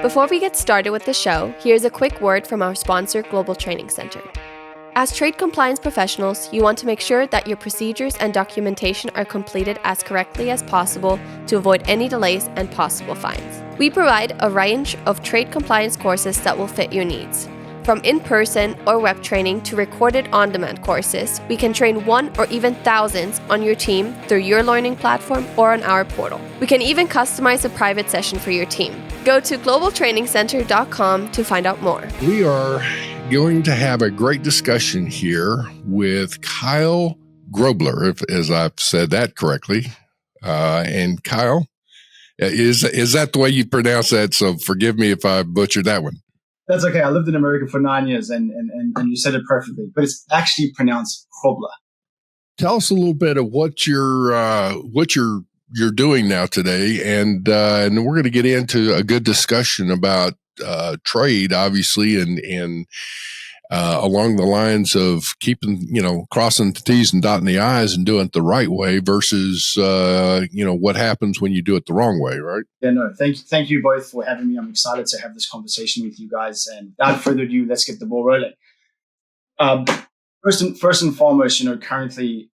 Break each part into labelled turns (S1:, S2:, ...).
S1: Before we get started with the show, here's a quick word from our sponsor, Global Training Center. As trade compliance professionals, you want to make sure that your procedures and documentation are completed as correctly as possible to avoid any delays and possible fines. We provide a range of trade compliance courses that will fit your needs. From in-person or web training to recorded on-demand courses, we can train one or even thousands on your team through your learning platform or on our portal. We can even customize a private session for your team. Go to globaltrainingcenter.com to find out more.
S2: We are going to have a great discussion here with Kyle Grobler, as I've said that correctly. And Kyle, is that the way you pronounce that? So forgive me if I butchered that one.
S3: That's okay. I lived in America for 9 years, and you said it perfectly. But it's actually pronounced Grobler.
S2: Tell us a little bit of what you're doing now today, and we're going to get into a good discussion about trade, obviously, and along the lines of keeping, crossing the T's and dotting the I's and doing it the right way versus, what happens when you do it the wrong way, right?
S3: Yeah, no, thank you both for having me. I'm excited to have this conversation with you guys. And without further ado, let's get the ball rolling. First and foremost, currently,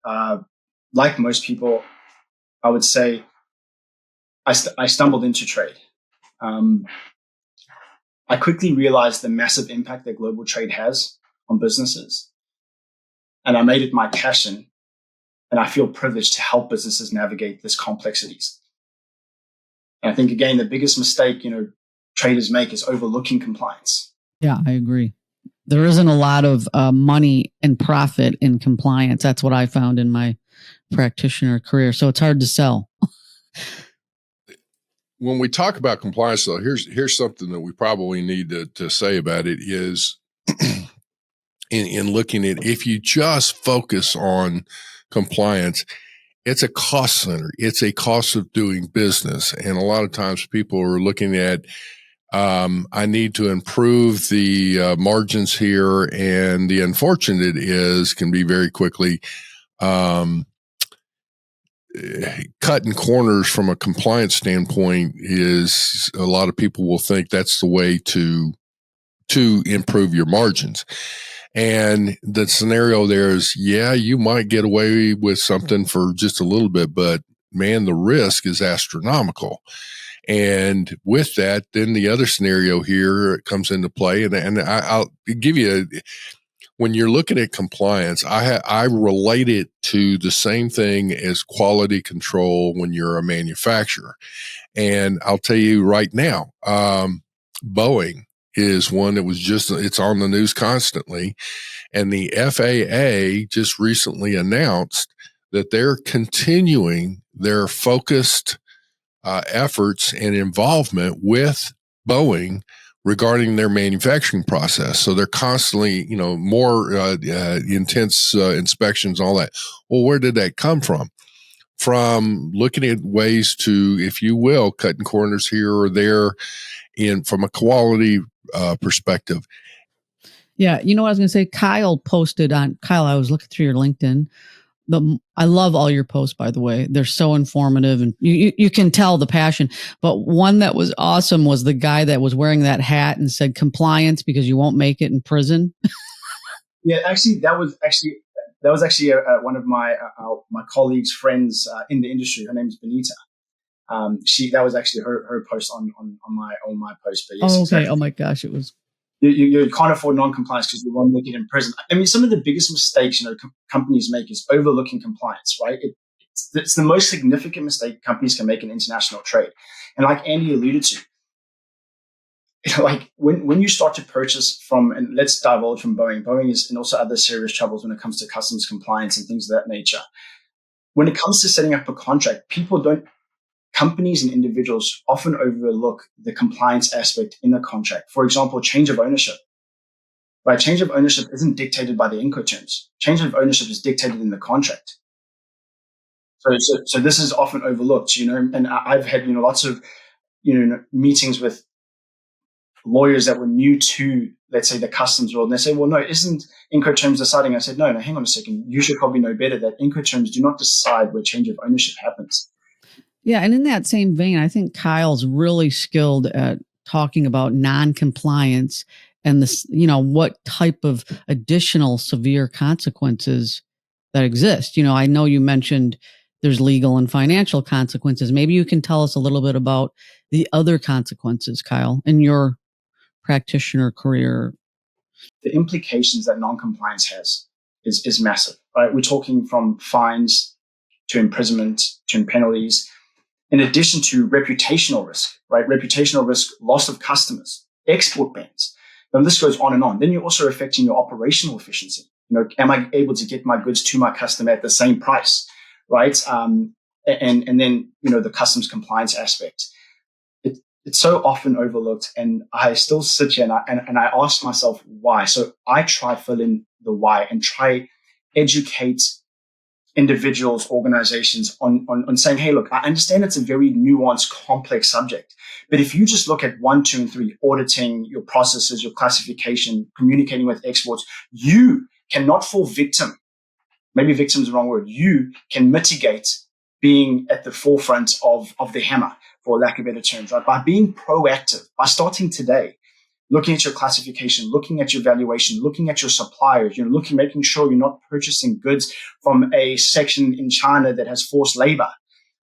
S3: like most people, I would say I stumbled into trade. I quickly realized the massive impact that global trade has on businesses. And I made it my passion. And I feel privileged to help businesses navigate this complexities. And I think, again, the biggest mistake, traders make is overlooking compliance.
S4: Yeah, I agree. There isn't a lot of money and profit in compliance. That's what I found in my practitioner career. So it's hard to sell.
S2: When we talk about compliance, though, here's something that we probably need to say about it is in looking at, if you just focus on compliance, it's a cost center. It's a cost of doing business. And a lot of times people are looking at, I need to improve the margins here. And the unfortunate can be very quickly cutting corners from a compliance standpoint. Is a lot of people will think that's the way to improve your margins. And the scenario there is, you might get away with something for just a little bit, but man, the risk is astronomical. And with that, then the other scenario here comes into play. And I'll give you when you're looking at compliance, I relate it to the same thing as quality control when you're a manufacturer. And I'll tell you right now, Boeing is one that it's on the news constantly. And the FAA just recently announced that they're continuing their focused efforts and involvement with Boeing regarding their manufacturing process. So they're constantly, more intense inspections, all that. Well, where did that come from? From looking at ways to, if you will, cutting corners here or there from a quality perspective.
S4: Yeah. You know what I was going to say? Kyle, I was looking through your LinkedIn. I love all your posts, by the way. They're so informative, and you can tell the passion. But one that was awesome was the guy that was wearing that hat and said compliance because you won't make it in prison.
S3: Yeah, actually, that was actually one of my colleagues' friends in the industry. Her name is Benita. That was actually her post on my post. But yes,
S4: okay.
S3: Exactly.
S4: Oh my gosh, it was.
S3: You can't afford non-compliance because you won't make it in prison. I mean, some of the biggest mistakes companies make is overlooking compliance, right? It's the most significant mistake companies can make in international trade. And like Andy alluded to, like when you start to purchase from, and let's divulge from Boeing is in also other serious troubles when it comes to customs compliance and things of that nature. When it comes to setting up a contract, companies and individuals often overlook the compliance aspect in a contract. For example, change of ownership. Right? Change of ownership isn't dictated by the Incoterms. Change of ownership is dictated in the contract. So this is often overlooked, and I've had, lots of, meetings with lawyers that were new to, let's say, the customs world. And they say, well, no, isn't Incoterms deciding? I said, no, hang on a second. You should probably know better that Incoterms do not decide where change of ownership happens.
S4: Yeah. And in that same vein, I think Kyle's really skilled at talking about non-compliance and this, what type of additional severe consequences that exist. I know you mentioned there's legal and financial consequences. Maybe you can tell us a little bit about the other consequences, Kyle, in your practitioner career.
S3: The implications that non-compliance has is massive, right? We're talking from fines to imprisonment to penalties, in addition to reputational risk, right? Reputational risk, loss of customers, export bans. The list goes on and on. Then you're also affecting your operational efficiency. Am I able to get my goods to my customer at the same price, right? And then, the customs compliance aspect. It's so often overlooked, and I still sit here and I ask myself why. So I try fill in the why and try educate individuals, organizations on saying, hey, look, I understand it's a very nuanced, complex subject. But if you just look at 1, 2, and 3, auditing your processes, your classification, communicating with exports, you cannot fall victim. Maybe victim is the wrong word. You can mitigate being at the forefront of the hammer, for lack of better terms, right? By being proactive, by starting today, looking at your classification, looking at your valuation, looking at your suppliers, making sure you're not purchasing goods from a section in China that has forced labor,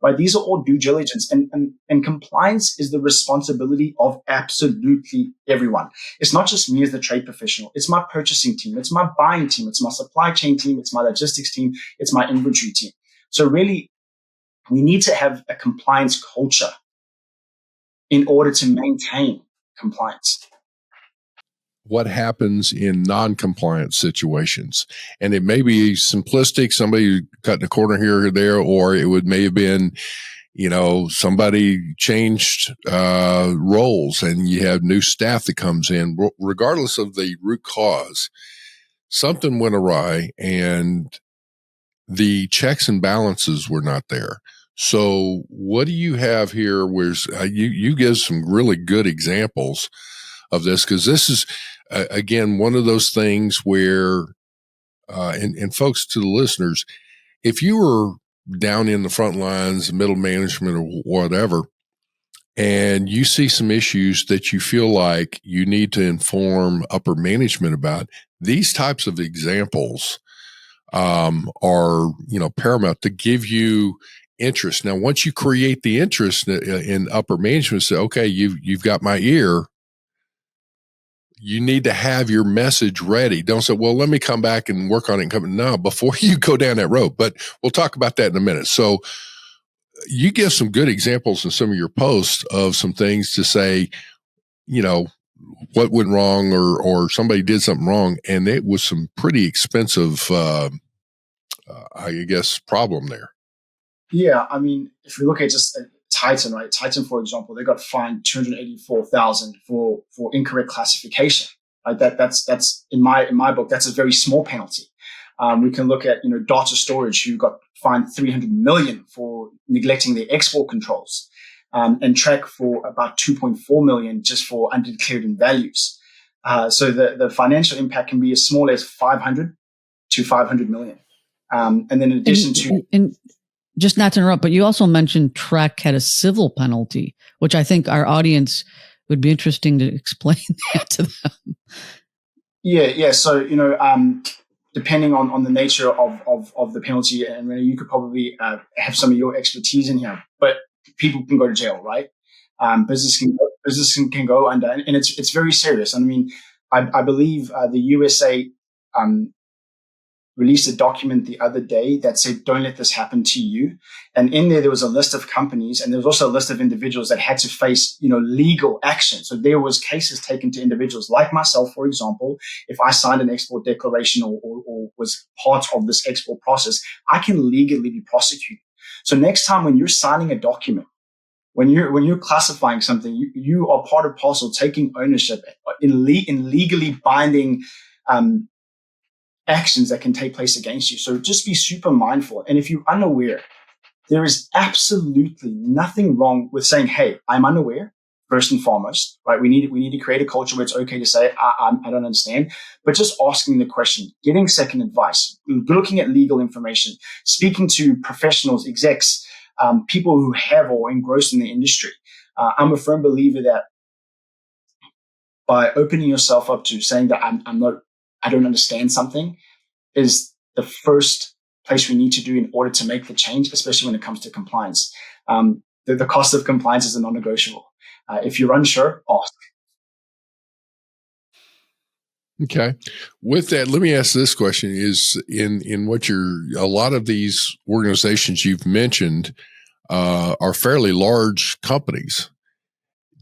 S3: right? These are all due diligence, and compliance is the responsibility of absolutely everyone. It's not just me as the trade professional. It's my purchasing team. It's my buying team. It's my supply chain team. It's my logistics team. It's my inventory team. So really, we need to have a compliance culture in order to maintain compliance.
S2: What happens in non-compliant situations? And it may be simplistic, somebody cutting a corner here or there, or it may have been, somebody changed roles and you have new staff that comes in. Regardless of the root cause, something went awry and the checks and balances were not there. So what do you have here where you give some really good examples of this? Because this is, again, one of those things where, and folks, to the listeners, if you were down in the front lines, middle management or whatever, and you see some issues that you feel like you need to inform upper management about, these types of examples are, paramount to give you interest. Now, once you create the interest in upper management, say, okay, you've got my ear. You need to have your message ready. Don't say, well, let me come back and work on it and come. No, before you go down that road. But we'll talk about that in a minute. So you give some good examples in some of your posts of some things to say, what went wrong or somebody did something wrong. And it was some pretty expensive, problem there.
S3: Yeah. I mean, if we look at just Titan, right? Titan, for example, they got fined $284,000 for incorrect classification. Right? That's in my book, that's a very small penalty. We can look at, Data Storage, who got fined $300 million for neglecting their export controls, and Track for about $2.4 million just for undeclared in values. So the financial impact can be as small as 500 to 500 million. And then in addition to...
S4: Just not to interrupt, but you also mentioned Trek had a civil penalty, which I think our audience would be interesting to explain that to them.
S3: Yeah. So, depending on the nature of the penalty, and you could probably have some of your expertise in here, but people can go to jail, right? Business can go under, and it's very serious. I mean, I believe the USA released a document the other day that said, don't let this happen to you. And in there was a list of companies, and there was also a list of individuals that had to face, legal action. So there was cases taken to individuals like myself, for example. If I signed an export declaration or was part of this export process, I can legally be prosecuted. So next time when you're signing a document, when you're classifying something, you are part and parcel taking ownership in legally binding actions that can take place against you. So just be super mindful. And if you're unaware, there is absolutely nothing wrong with saying, hey, I'm unaware, first and foremost, right? We need to create a culture where it's okay to say, I don't understand, but just asking the question, getting second advice, looking at legal information, speaking to professionals, execs, people who have or engrossed in the industry. I'm a firm believer that by opening yourself up to saying that I don't understand something is the first place we need to do in order to make the change, especially when it comes to compliance. The cost of compliance is a non-negotiable. If you're unsure, ask.
S2: Okay. With that, let me ask this question: is in what a lot of these organizations you've mentioned are fairly large companies.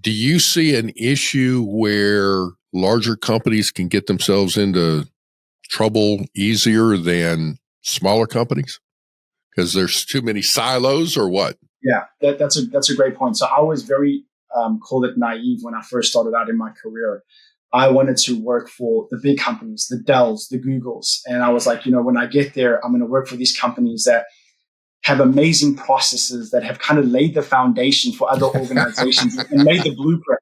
S2: Do you see an issue where larger companies can get themselves into trouble easier than smaller companies because there's too many silos, or what?
S3: Yeah, that's a great point. So I was very called it naive when I first started out in my career. I wanted to work for the big companies, the Dells, the Googles. And I was like, when I get there, I'm going to work for these companies that have amazing processes, that have kind of laid the foundation for other organizations and made the blueprint.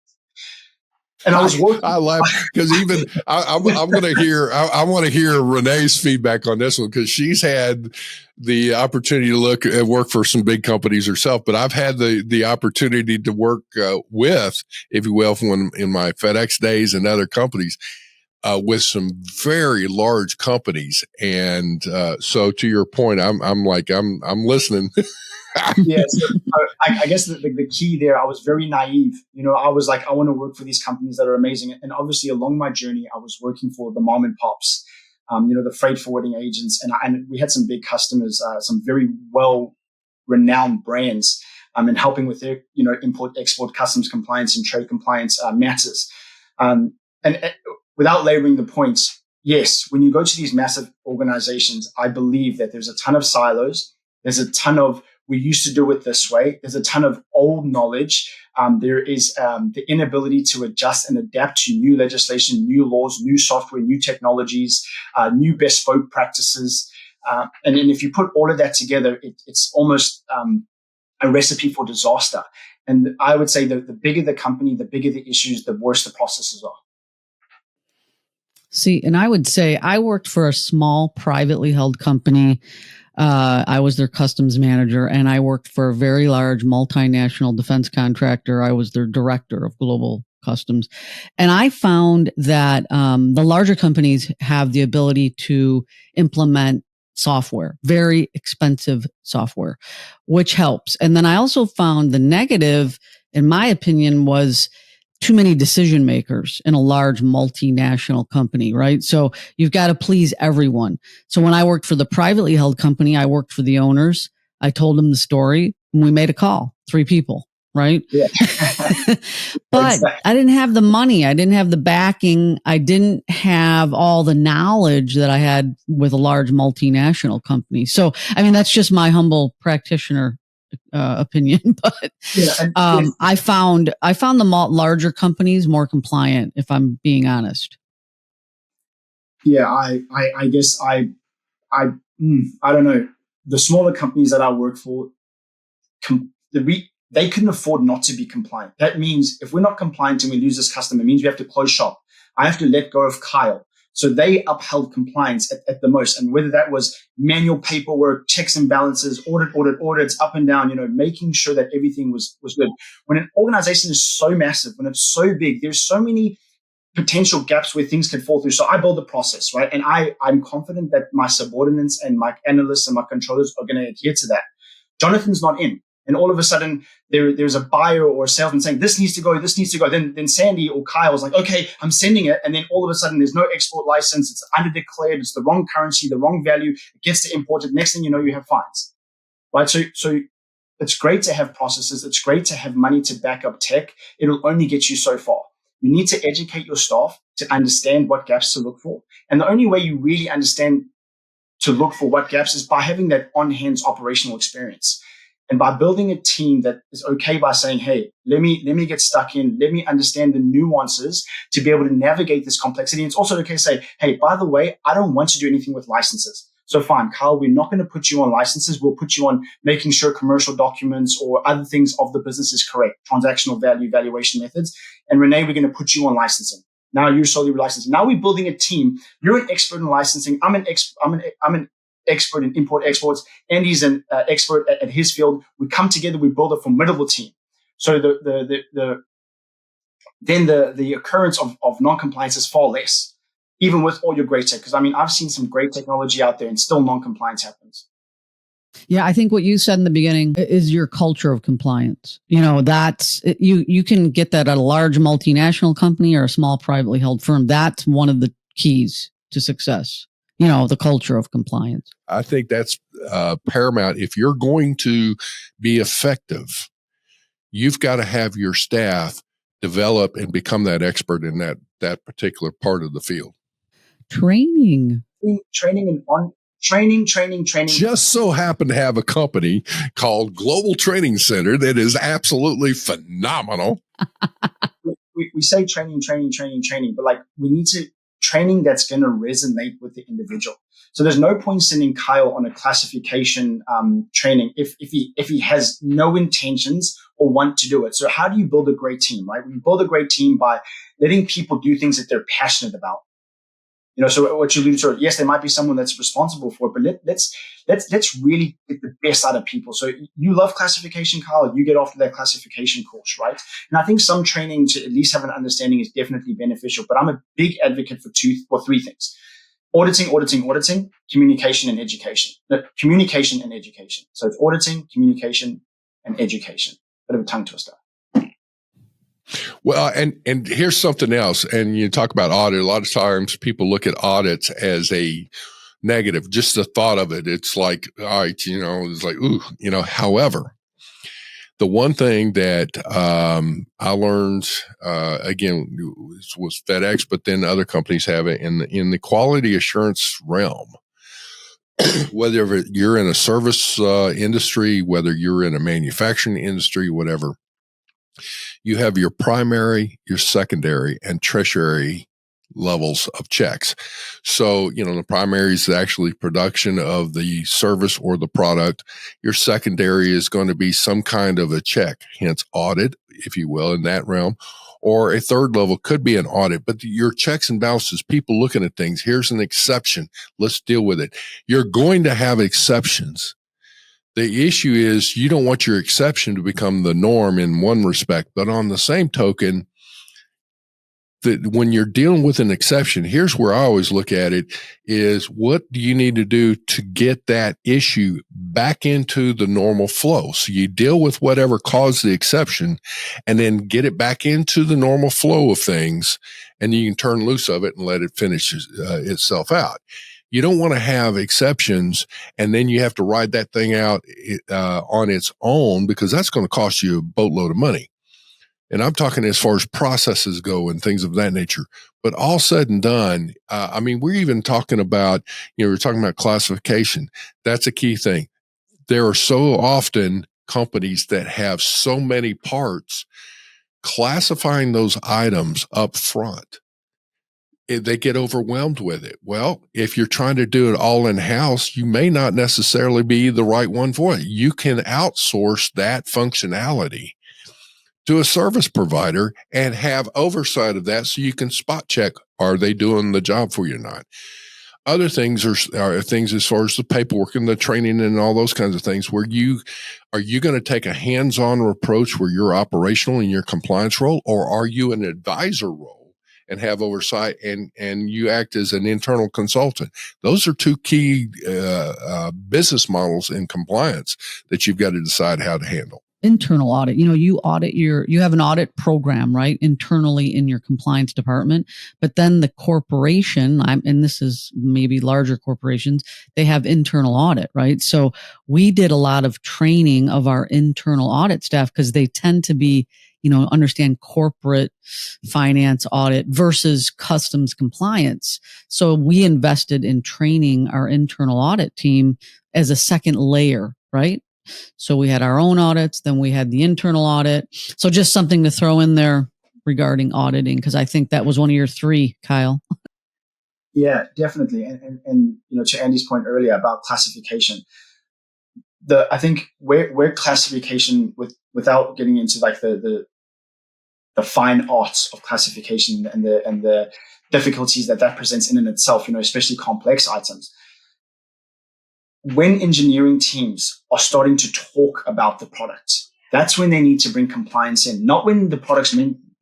S3: And I was working.
S2: I laugh because even I'm going to hear. I want to hear Renee's feedback on this one because she's had the opportunity to look at work for some big companies herself. But I've had the opportunity to work with, if you will, in my FedEx days and other companies with some very large companies. And so, to your point, I'm listening.
S3: Yeah, so I guess the key there, I was very naive. I was like, I want to work for these companies that are amazing. And obviously along my journey, I was working for the mom and pops, the freight forwarding agents. And we had some big customers, some very well-renowned brands, and helping with their, import, export, customs compliance and trade compliance matters. And without laboring the points, yes, when you go to these massive organizations, I believe that there's a ton of silos. There's a ton of, we used to do it this way. There's a ton of old knowledge. There is the inability to adjust and adapt to new legislation, new laws, new software, new technologies, new bespoke practices. And then if you put all of that together, it's almost a recipe for disaster. And I would say that the bigger the company, the bigger the issues, the worse the processes are.
S4: See, and I would say I worked for a small privately held company. I was their customs manager, and I worked for a very large multinational defense contractor. I was their director of global customs. And I found that the larger companies have the ability to implement software, very expensive software, which helps. And then I also found the negative, in my opinion, was too many decision makers in a large multinational company, right? So you've got to please everyone. So when I worked for the privately held company, I worked for the owners. I told them the story and we made a call, 3 people, right?
S3: Yeah.
S4: But
S3: Exactly.
S4: I didn't have the money. I didn't have the backing. I didn't have all the knowledge that I had with a large multinational company. So, I mean, that's just my humble practitioner opinion, but I found the larger companies more compliant, if I'm being honest.
S3: Yeah, I guess I don't know. The smaller companies that I work for, they couldn't afford not to be compliant. That means if we're not compliant and we lose this customer, it means we have to close shop. I have to let go of Kyle. So they upheld compliance at the most. And whether that was manual paperwork, checks and balances, audits, up and down, making sure that everything was good. When an organization is so massive, when it's so big, there's so many potential gaps where things can fall through. So I build a process, right? And I'm confident that my subordinates and my analysts and my controllers are going to adhere to that. Jonathan's not in. And all of a sudden, there's a buyer or a salesman saying, this needs to go. Then Sandy or Kyle is like, okay, I'm sending it. And then all of a sudden, there's no export license. It's underdeclared. It's the wrong currency, the wrong value. It gets to import it. Next thing you know, you have fines, right? So it's great to have processes. It's great to have money to back up tech. It'll only get you so far. You need to educate your staff to understand what gaps to look for. And the only way you really understand to look for what gaps is by having that on-hands operational experience. And by building a team that is okay by saying, hey, let me get stuck in, let me understand the nuances to be able to navigate this complexity. And it's also okay to say, hey, by the way, I don't want to do anything with licenses. So fine, Kyle, we're not going to put you on licenses. We'll put you on making sure commercial documents or other things of the business is correct, transactional value, valuation methods. And Renee, we're going to put you on licensing. Now you're solely licensing. Now we're building a team. You're an expert in licensing. I'm an expert in import exports, and he's an expert at his field. We come together, we build a formidable team. So the then the occurrence of non-compliance is far less, even with all your great tech. Because I mean, I've seen some great technology out there and still non-compliance happens.
S4: Yeah, I think what you said in the beginning is your culture of compliance. That's you can get that at a large multinational company or a small privately held firm. That's one of the keys to success. The culture of compliance.
S2: I think that's paramount. If you're going to be effective, you've got to have your staff develop and become that expert in that particular part of the field.
S3: Training.
S2: Just so happen to have a company called Global Training Center that is absolutely phenomenal.
S3: We say training, but like we need to training that's going to resonate with the individual. So there's no point sending Kyle on a classification training if he has no intentions or want to do it. So how do you build a great team, right? We build a great team by letting people do things that they're passionate about. So what you alluded to, yes, there might be someone that's responsible for it, but let's really get the best out of people. So you love classification, Kyle, you get off to that classification course, right? And I think some training to at least have an understanding is definitely beneficial, but I'm a big advocate for three things. Auditing, communication and education. No, communication and education. So it's auditing, communication, and education. Bit of a tongue twister.
S2: Well, and here's something else. And you talk about audit. A lot of times people look at audits as a negative, just the thought of it. It's like, all right, it's like, ooh, however, the one thing that I learned, again, was FedEx, but then other companies have it in the quality assurance realm. Whether you're in a service industry, whether you're in a manufacturing industry, whatever, you have your primary, your secondary, and tertiary levels of checks. So, the primary is actually production of the service or the product. Your secondary is going to be some kind of a check, hence audit, if you will, in that realm. Or a third level could be an audit, but your checks and balances, people looking at things, here's an exception. Let's deal with it. You're going to have exceptions. The issue is you don't want your exception to become the norm in one respect, but on the same token, that when you're dealing with an exception, here's where I always look at it is what do you need to do to get that issue back into the normal flow? So you deal with whatever caused the exception and then get it back into the normal flow of things, and you can turn loose of it and let it finish itself out. You don't want to have exceptions and then you have to ride that thing out on its own, because that's going to cost you a boatload of money. And I'm talking as far as processes go and things of that nature. But all said and done, we're even talking about, we're talking about classification. That's a key thing. There are so often companies that have so many parts. Classifying those items up front, they get overwhelmed with it. Well, if you're trying to do it all in-house, you may not necessarily be the right one for it. You can outsource that functionality to a service provider and have oversight of that so you can spot check, are they doing the job for you or not? Other things are things as far as the paperwork and the training and all those kinds of things where are you going to take a hands-on approach where you're operational in your compliance role, or are you an advisor role and have oversight and you act as an internal consultant? Those are two key business models in compliance that you've got to decide how to handle.
S4: Internal audit. You audit you have an audit program, right? Internally in your compliance department, but then the corporation, and this is maybe larger corporations, they have internal audit, right? So we did a lot of training of our internal audit staff because they tend to be, understand corporate finance audit versus customs compliance. So we invested in training our internal audit team as a second layer, right? So we had our own audits, then we had the internal audit. So just something to throw in there regarding auditing, because I think that was one of your three, Kyle.
S3: Yeah, definitely. And to Andy's point earlier about classification, I think where classification without getting into like the fine arts of classification and the difficulties that presents in and itself, especially complex items. When engineering teams are starting to talk about the product, that's when they need to bring compliance in, not when the product's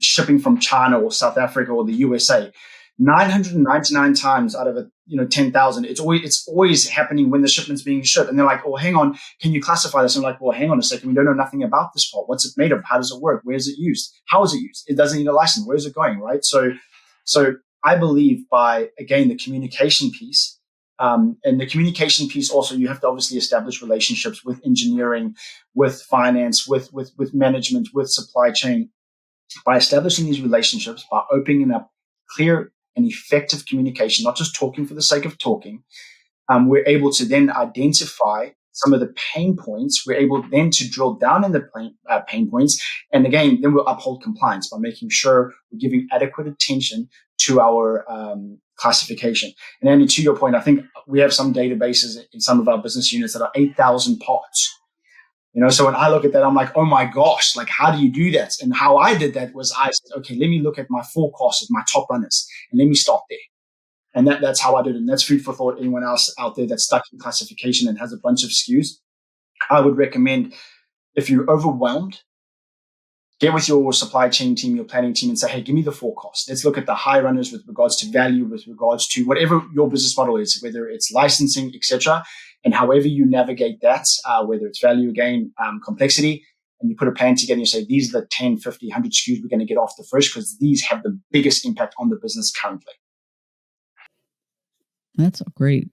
S3: shipping from China or South Africa or the USA. 999 times out of 10,000, it's always happening when the shipment's being shipped. And they're like, oh, hang on, can you classify this? And I'm like, well, hang on a second. We don't know nothing about this part. What's it made of? How does it work? Where is it used? How is it used? It doesn't need a license. Where is it going? Right. So I believe by, again, the communication piece, and the communication piece also, you have to obviously establish relationships with engineering, with finance, with management, with supply chain. By establishing these relationships, by opening up clear and effective communication, not just talking for the sake of talking, we're able to then identify some of the pain points. We're able then to drill down in the pain points. And again, then we'll uphold compliance by making sure we're giving adequate attention to our classification. And Andy, to your point, I think we have some databases in some of our business units that are 8,000 parts. So when I look at that, I'm like, oh my gosh, like, how do you do that? And how I did that was I said, okay, let me look at my forecast of my top runners and let me start there. And that's how I did it. And that's food for thought. Anyone else out there that's stuck in classification and has a bunch of SKUs, I would recommend, if you're overwhelmed, get with your supply chain team, your planning team, and say, hey, give me the forecast. Let's look at the high runners with regards to value, with regards to whatever your business model is, whether it's licensing, etc. And however you navigate that, whether it's value, again, complexity, and you put a plan together and you say, these are the 10, 50, 100 SKUs we're going to get off the first because these have the biggest impact on the business currently.
S4: That's great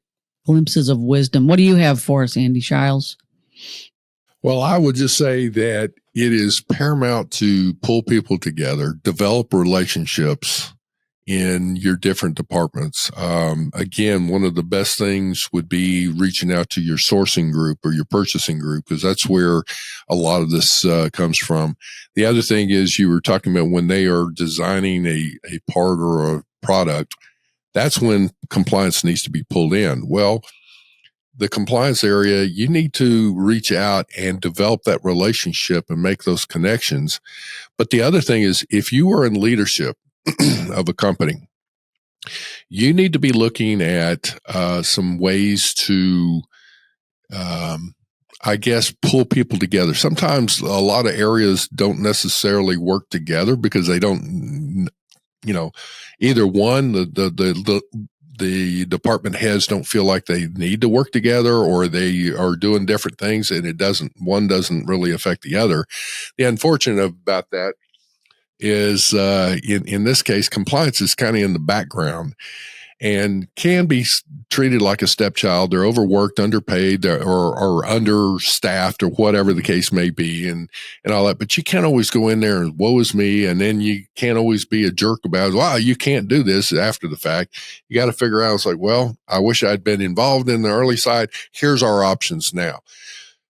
S4: glimpses of wisdom. What do you have for us, Andy Shiles?
S2: Well, I would just say that it is paramount to pull people together, develop relationships in your different departments. Again, one of the best things would be reaching out to your sourcing group or your purchasing group, because that's where a lot of this comes from. The other thing is, you were talking about when they are designing a part or a product, that's when compliance needs to be pulled in. Well, the compliance area, you need to reach out and develop that relationship and make those connections. But the other thing is, if you are in leadership of a company, you need to be looking at some ways to, pull people together. Sometimes a lot of areas don't necessarily work together because they don't, either one, the department heads don't feel like they need to work together, or they are doing different things and one doesn't really affect the other. The unfortunate about that is, in this case, compliance is kind of in the background and can be treated like a stepchild. They're overworked, underpaid, or understaffed, or whatever the case may be, and all that. But you can't always go in there and woe is me, and then you can't always be a jerk about it. Wow, you can't do this after the fact. You got to figure out, it's like, well, I wish I'd been involved in the early side. Here's our options now.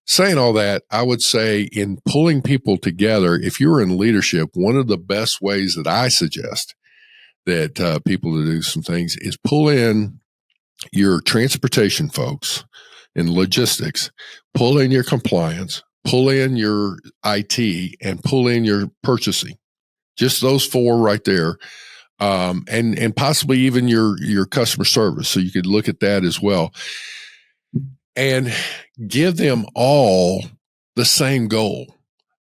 S2: Saying all that, I would say in pulling people together, if you're in leadership, one of the best ways that I suggest that people to do some things is pull in your transportation folks in logistics, pull in your compliance, pull in your IT, and pull in your purchasing. Just those four right there. And possibly even your customer service. So you could look at that as well. And give them all the same goal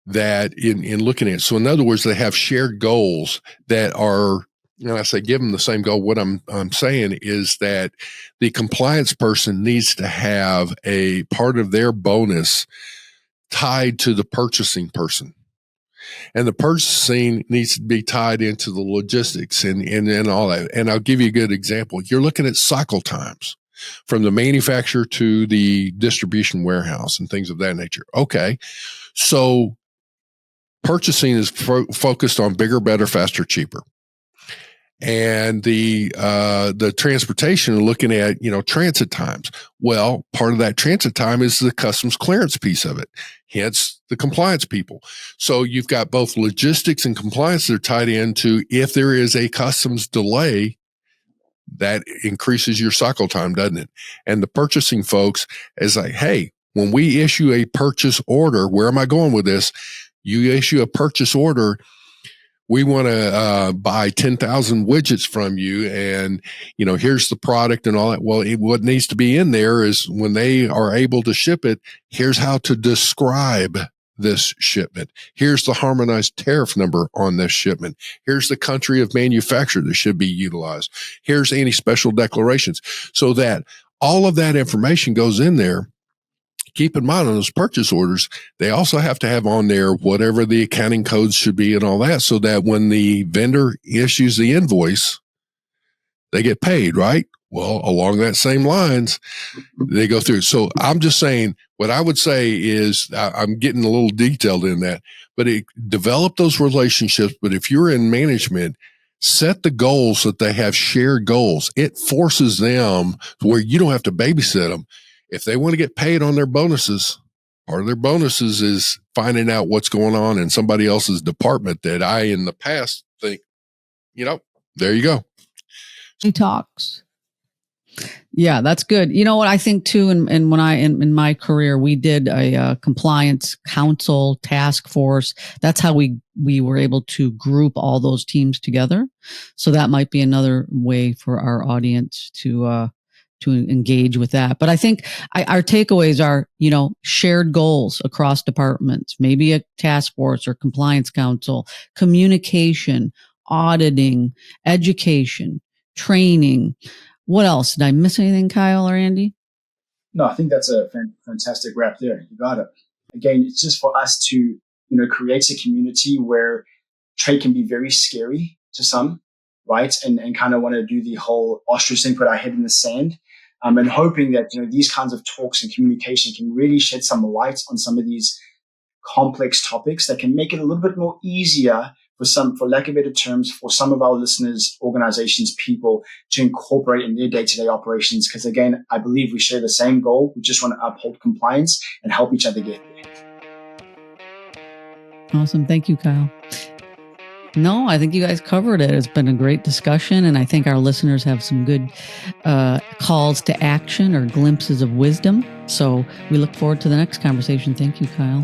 S2: that in looking at it. So in other words, they have shared goals that are, I say give them the same goal. What I'm saying is that the compliance person needs to have a part of their bonus tied to the purchasing person. And the purchasing needs to be tied into the logistics and all that. And I'll give you a good example. You're looking at cycle times from the manufacturer to the distribution warehouse and things of that nature. Okay. So purchasing is focused on bigger, better, faster, cheaper. And the transportation, looking at, transit times. Well, part of that transit time is the customs clearance piece of it, hence the compliance people. So you've got both logistics and compliance that are tied into, if there is a customs delay, that increases your cycle time, doesn't it? And the purchasing folks is like, hey, when we issue a purchase order, where am I going with this? You issue a purchase order, we want to buy 10,000 widgets from you, and here's the product and all that. Well, what needs to be in there is, when they are able to ship it, here's how to describe this shipment. Here's the harmonized tariff number on this shipment. Here's the country of manufacture that should be utilized. Here's any special declarations, so that all of that information goes in there. Keep in mind on those purchase orders, they also have to have on there whatever the accounting codes should be and all that, so that when the vendor issues the invoice, they get paid, right? Well, along that same lines, they go through. So I'm just saying, what I would say is, I'm getting a little detailed in that, but develop those relationships. But if you're in management, set the goals that they have shared goals. It forces them to where you don't have to babysit them. If they want to get paid on their bonuses, part of their bonuses is finding out what's going on in somebody else's department that I, in the past, think, there you go.
S4: He talks. Yeah, that's good. You know what I think too, and when in my career, we did a compliance council task force. That's how we were able to group all those teams together. So that might be another way for our audience to engage with that. But I think our takeaways are, shared goals across departments, maybe a task force or compliance council, communication, auditing, education, training. What else? Did I miss anything, Kyle or Andy?
S3: No, I think that's a fantastic wrap there. You got it. Again, it's just for us to, create a community where trade can be very scary to some, right? And kind of want to do the whole ostrich thing, put our head in the sand. And hoping that, these kinds of talks and communication can really shed some light on some of these complex topics that can make it a little bit more easier for lack of better terms, for some of our listeners, organizations, people to incorporate in their day-to-day operations. Because again, I believe we share the same goal. We just want to uphold compliance and help each other get there.
S4: Awesome. Thank you, Kyle. No, I think you guys covered it. It's been a great discussion, and I think our listeners have some good calls to action or glimpses of wisdom. So we look forward to the next conversation. Thank you, Kyle.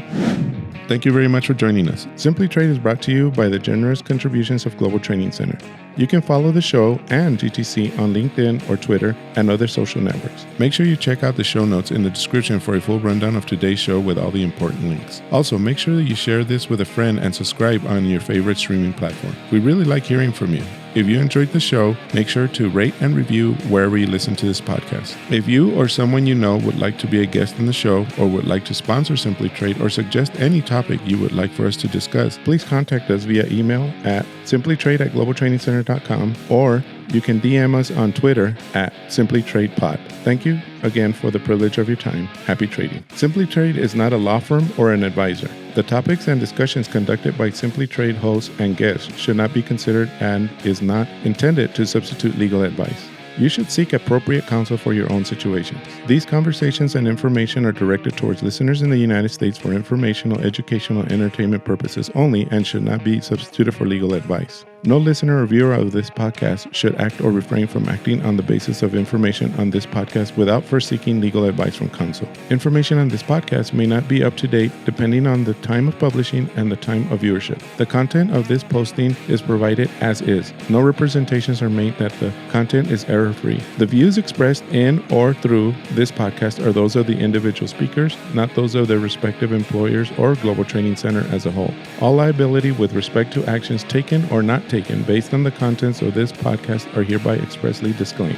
S5: Thank you very much for joining us. SimplyTrade is brought to you by the generous contributions of Global Training Center. You can follow the show and GTC on LinkedIn or Twitter and other social networks. Make sure you check out the show notes in the description for a full rundown of today's show with all the important links. Also, make sure that you share this with a friend and subscribe on your favorite streaming platform. We really like hearing from you. If you enjoyed the show, make sure to rate and review wherever you listen to this podcast. If you or someone you know would like to be a guest on the show or would like to sponsor SimplyTrade or suggest any topic you would like for us to discuss, please contact us via email at simplytrade@globaltrainingcenter.com, or you can DM us on Twitter at SimplyTradePod. Thank you again for the privilege of your time. Happy trading. SimplyTrade is not a law firm or an advisor. The topics and discussions conducted by SimplyTrade hosts and guests should not be considered and is not intended to substitute legal advice. You should seek appropriate counsel for your own situations. These conversations and information are directed towards listeners in the United States for informational, educational, and entertainment purposes only and should not be substituted for legal advice. No listener or viewer of this podcast should act or refrain from acting on the basis of information on this podcast without first seeking legal advice from counsel. Information on this podcast may not be up to date depending on the time of publishing and the time of viewership. The content of this posting is provided as is. No representations are made that the content is error-free. The views expressed in or through this podcast are those of the individual speakers, not those of their respective employers or Global Training Center as a whole. All liability with respect to actions taken or not taken based on the contents of this podcast are hereby expressly disclaimed.